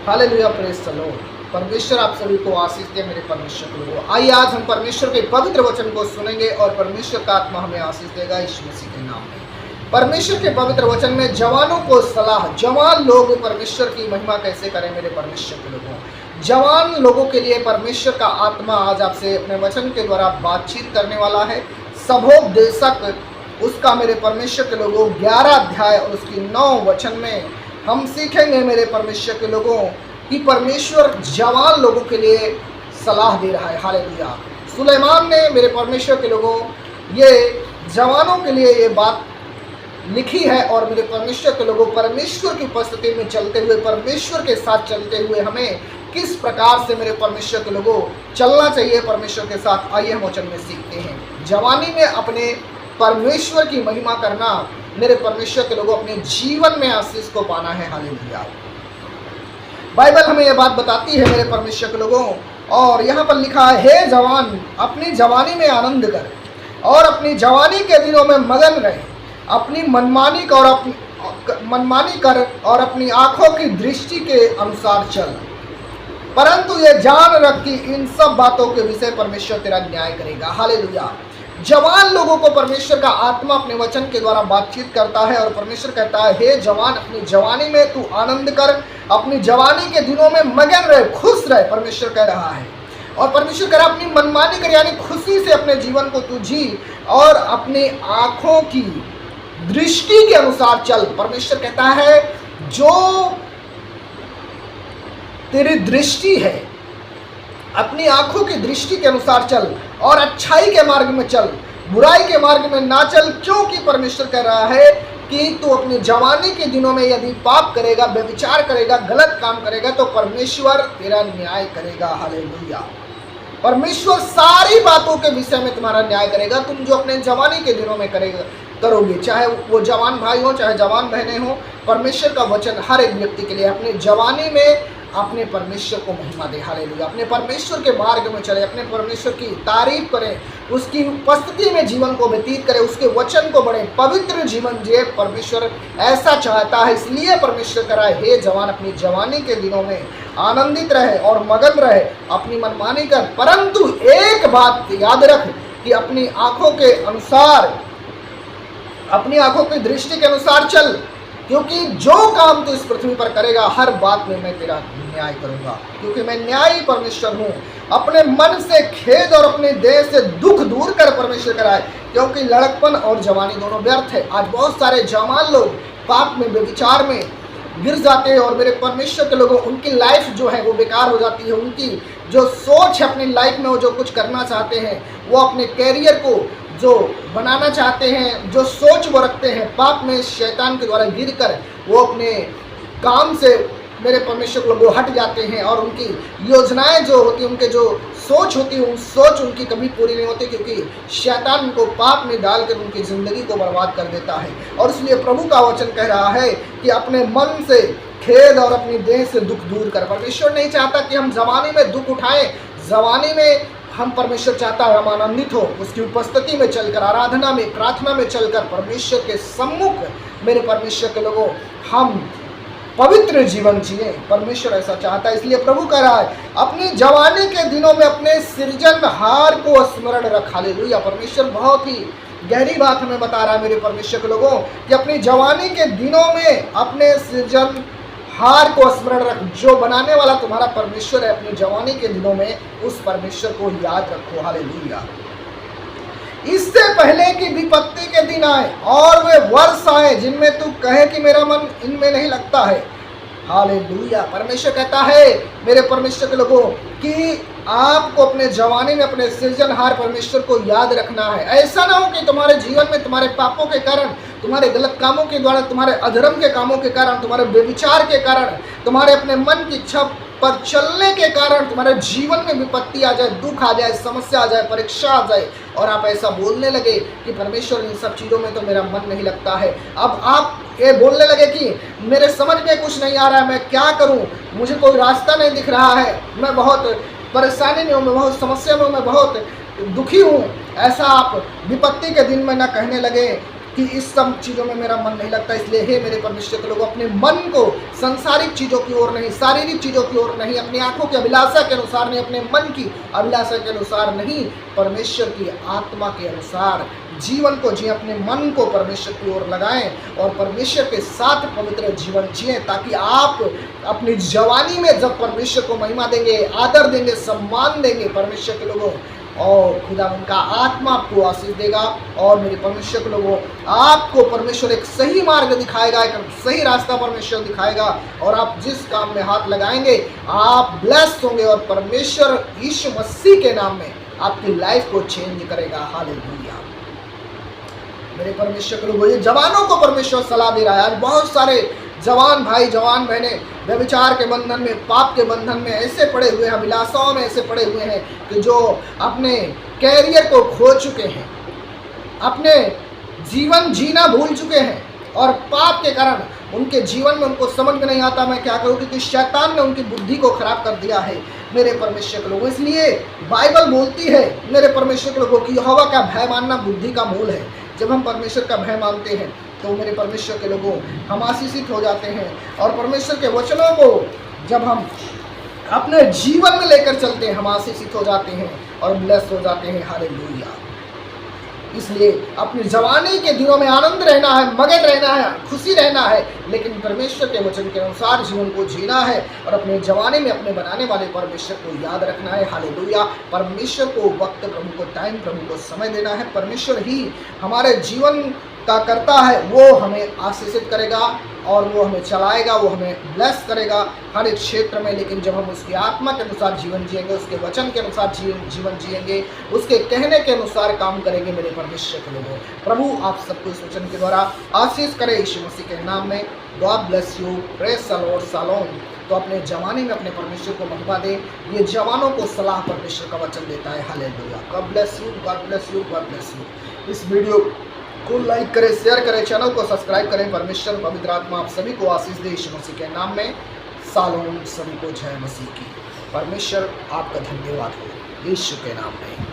Hallelujah, praise the Lord. परमेश्वर आप सभी को आशीष दे मेरे परमेश्वर के लोगों। आइए आज हम परमेश्वर के पवित्र वचन को सुनेंगे और परमेश्वर का आत्मा हमें आशीष देगा यीशु मसीह के नाम में। परमेश्वर के पवित्र वचन में जवानों को सलाह, जवान लोग परमेश्वर की महिमा कैसे करें मेरे परमेश्वर के लोगों। जवान लोगों के लिए परमेश्वर का आत्मा आज आपसे अपने वचन के द्वारा बातचीत करने वाला है। सभोपदेशक उसका मेरे परमेश्वर के लोगों 11 अध्याय और उसकी 9 वचन में हम सीखेंगे मेरे परमेश्वर के लोगों कि परमेश्वर जवान लोगों के लिए सलाह दे रहा है। हालेलुया। सुलेमान ने मेरे परमेश्वर के लोगों ये जवानों के लिए ये बात लिखी है और मेरे परमेश्वर के लोगों परमेश्वर की उपस्थिति में चलते हुए, परमेश्वर के साथ चलते हुए हमें किस प्रकार से मेरे परमेश्वर के लोगों चलना चाहिए परमेश्वर के साथ। आइए हम वचन में सीखते हैं। जवानी में अपने परमेश्वर की महिमा करना मेरे परमेश्वर के लोगों अपने जीवन में आशीष को पाना है। हालेलुया। बाइबल हमें यह बात बताती है मेरे परमेश्वर के लोगों, और यहाँ पर लिखा है, हे जवान अपनी जवानी में आनंद कर और अपनी जवानी के दिनों में मगन रहे, अपनी मनमानी कर और अपनी आंखों की दृष्टि के अनुसार चल, परंतु ये जान रख कि इन सब बातों के विषय परमेश्वर तेरा न्याय करेगा। हालेलुया। जवान लोगों को परमेश्वर का आत्मा अपने वचन के द्वारा बातचीत करता है और परमेश्वर कहता है, हे जवान अपनी जवानी में तू आनंद कर, अपनी जवानी के दिनों में मगन रहे, खुश रहे। परमेश्वर कह रहा है और परमेश्वर कह रहा है अपनी मनमानी कर यानी खुशी से अपने जीवन को तू जी और अपनी आंखों की दृष्टि के अनुसार चल। परमेश्वर कहता है जो तेरी दृष्टि है अपनी आंखों की दृष्टि के अनुसार चल और अच्छाई के मार्ग में चल, बुराई के मार्ग में ना चल, क्योंकि परमेश्वर कह रहा है कि तू अपनी जवानी के दिनों में यदि पाप करेगा, व्यभिचार करेगा, गलत काम करेगा तो परमेश्वर तेरा न्याय करेगा। हालेलुया। परमेश्वर सारी बातों के विषय में तुम्हारा न्याय करेगा, तुम जो अपने जवानी के दिनों में करोगे, चाहे वो जवान भाई हो चाहे जवान बहनें हो। परमेश्वर का वचन हर एक व्यक्ति के लिए अपने जवानी में अपने परमेश्वर को महिमा दे। हालेलुया। अपने परमेश्वर के मार्ग में चले, अपने परमेश्वर की तारीफ करें, उसकी उपस्थिति में जीवन को व्यतीत करें, उसके वचन को बढ़े, पवित्र जीवन जिए। परमेश्वर ऐसा चाहता है, इसलिए परमेश्वर कह रहा है, हे जवान अपनी जवानी के दिनों में आनंदित रहे और मगन रहे, अपनी मनमानी कर, परंतु एक बात याद रख कि अपनी आंखों के अनुसार, अपनी आंखों की दृष्टि के अनुसार चल, क्योंकि जो काम तू इस पृथ्वी पर करेगा हर बात में मैं तेरा न्याय करूंगा, क्योंकि मैं न्यायी परमेश्वर हूं। अपने मन से खेद और अपने देह से दुख दूर कर, परमेश्वर कराए, क्योंकि लड़कपन और जवानी दोनों व्यर्थ है। आज बहुत सारे जवान लोग पाप में, व्यभिचार में गिर जाते हैं और मेरे परमेश्वर के लोगों उनकी लाइफ जो है वो बेकार हो जाती है। उनकी जो सोच है अपनी लाइफ में, वो जो कुछ करना चाहते हैं, वो अपने कैरियर को जो बनाना चाहते हैं, जो सोच वो रखते हैं, पाप में शैतान के द्वारा गिरकर वो अपने काम से मेरे परमेश्वर को हट जाते हैं और उनकी योजनाएं जो होती हैं, उनके जो सोच होती है, वो सोच उनकी कभी पूरी नहीं होती, क्योंकि शैतान उनको पाप में डालकर उनकी ज़िंदगी को बर्बाद कर देता है। और इसलिए प्रभु का वचन कह रहा है कि अपने मन से खेद और अपनी देह से दुख दूर कर। परमेश्वर नहीं चाहता कि हम जवानी में दुख उठाएं, जवानी में हम परमेश्वर चाहता है हम आनंदित हो, उसकी उपस्थिति में चलकर, आराधना में, प्रार्थना में चलकर, परमेश्वर के सम्मुख मेरे परमेश्वर के लोगों हम पवित्र जीवन जिए। परमेश्वर ऐसा चाहता है, इसलिए प्रभु कह रहा है अपनी जवानी के दिनों में अपने सृजनहार को स्मरण रख। हालेलुया। परमेश्वर बहुत ही गहरी बात हमें बता रहा है मेरे परमेश्वर के लोगों कि अपनी जवानी के दिनों में अपने सृजनहार को स्मरण रख। जो बनाने वाला तुम्हारा परमेश्वर है, अपनी जवानी के दिनों में उस परमेश्वर को याद रखो। हालेलुया। इससे पहले कि विपत्ति के दिन आए और वे वर्ष आए जिनमें तू कहे कि मेरा मन इनमें नहीं लगता है। हालेलुया। परमेश्वर कहता है मेरे परमेश्वर के लोगों कि आपको अपने जवानी में अपने सृजनहार परमेश्वर को याद रखना है। ऐसा ना हो कि तुम्हारे जीवन में तुम्हारे पापों के कारण, तुम्हारे गलत कामों के द्वारा, तुम्हारे अधर्म के कामों के कारण, तुम्हारे व्यभिचार के कारण, तुम्हारे अपने मन की इच्छा पर चलने के कारण तुम्हारे जीवन में विपत्ति आ जाए, दुख आ जाए, समस्या आ जाए, परीक्षा आ जाए और आप ऐसा बोलने लगे कि परमेश्वर इन सब चीज़ों में तो मेरा मन नहीं लगता है। अब आप ये बोलने लगे कि मेरे समझ में कुछ नहीं आ रहा है, मैं क्या करूं, मुझे कोई रास्ता नहीं दिख रहा है, मैं बहुत परेशानी में हूँ, मैं बहुत समस्या में हूँ, मैं बहुत दुखी हूँ। ऐसा आप विपत्ति के दिन में न कहने लगे कि इस सब चीज़ों में मेरा मन नहीं लगता, इसलिए हे मेरे परमेश्वर के लोग अपने मन को संसारिक चीज़ों की ओर नहीं, शारीरिक चीज़ों की ओर नहीं, अपनी आंखों की अभिलाषा के अनुसार नहीं, अपने मन की अभिलाषा के अनुसार नहीं, परमेश्वर की आत्मा के अनुसार जीवन को जिए, अपने मन को परमेश्वर की ओर लगाएं और परमेश्वर के साथ पवित्र जीवन जिए, ताकि आप अपनी जवानी में जब परमेश्वर को महिमा देंगे, आदर देंगे, सम्मान देंगे परमेश्वर के लोगों, और खुदा उनका आत्मा आपको आशीष देगा। और मेरे परमेश्वर के लोगों, आपको परमेश्वर एक सही मार्ग दिखाएगा, एक सही रास्ता परमेश्वर दिखाएगा, और आप जिस काम में हाथ लगाएंगे आप ब्लेस्ड होंगे, और परमेश्वर यीशु मसीह के नाम में आपकी लाइफ को चेंज करेगा। हालेलुया। मेरे परमेश्वर के लोगों, ये जवानों को परमेश्वर सलाह दे रहा है। आज बहुत सारे जवान भाई जवान बहनें व्यभिचार के बंधन में, पाप के बंधन में ऐसे पड़े हुए हैं, अभिलाषाओं में ऐसे पड़े हुए हैं कि जो अपने कैरियर को खो चुके हैं, अपने जीवन जीना भूल चुके हैं, और पाप के कारण उनके जीवन में उनको समझ में नहीं आता मैं क्या करूं, क्योंकि शैतान ने उनकी बुद्धि को खराब कर दिया है। मेरे परमेश्वर के लोगों, इसलिए बाइबल बोलती है मेरे परमेश्वर के लोगों की यहोवा का भय मानना बुद्धि का मूल है। जब हम परमेश्वर का भय मानते हैं तो मेरे परमेश्वर के लोगों हम आशीषित हो जाते हैं, और परमेश्वर के वचनों को जब हम अपने जीवन में लेकर चलते हैं हम आशीषित हो जाते हैं और ब्लेस्ड हो जाते हैं। हालेलुया। इसलिए अपनी जवानी के दिनों में आनंद रहना है, मगन रहना है, खुशी रहना है, लेकिन परमेश्वर के वचन के अनुसार जीवन को जीना है, और अपने जवानी में अपने बनाने वाले परमेश्वर को याद रखना है। हालेलुया। परमेश्वर को वक्त, प्रभु को टाइम, प्रभु को समय देना है। परमेश्वर ही हमारे जीवन का करता है, वो हमें आशीषित करेगा और वो हमें चलाएगा, वो हमें ब्लेस करेगा हर एक क्षेत्र में। लेकिन जब हम उसकी आत्मा के अनुसार जीवन जिएंगे, उसके वचन के अनुसार जीवन जिएंगे, उसके कहने के अनुसार काम करेंगे। मेरे परमेश्वर के लोगों, प्रभु आप सबको इस वचन के द्वारा आशीष करे यीशु मसीह के नाम में। God bless you. Praise the Lord. Shalom. तो अपने जवानी में अपने परमेश्वर को महिमा दें। ये जवानों को सलाह परमेश्वर का वचन देता है। Hallelujah. God bless you, God bless you, God bless you. इस वीडियो को लाइक करें, शेयर करें, चैनल को सब्सक्राइब करें। परमेश्वर पवित्र आत्मा आप सभी को आशीष दे यीशु मसीह के नाम में। शालोम। सभी को जय मसीह की। परमेश्वर आपका धन्यवाद हो यीशु के नाम में।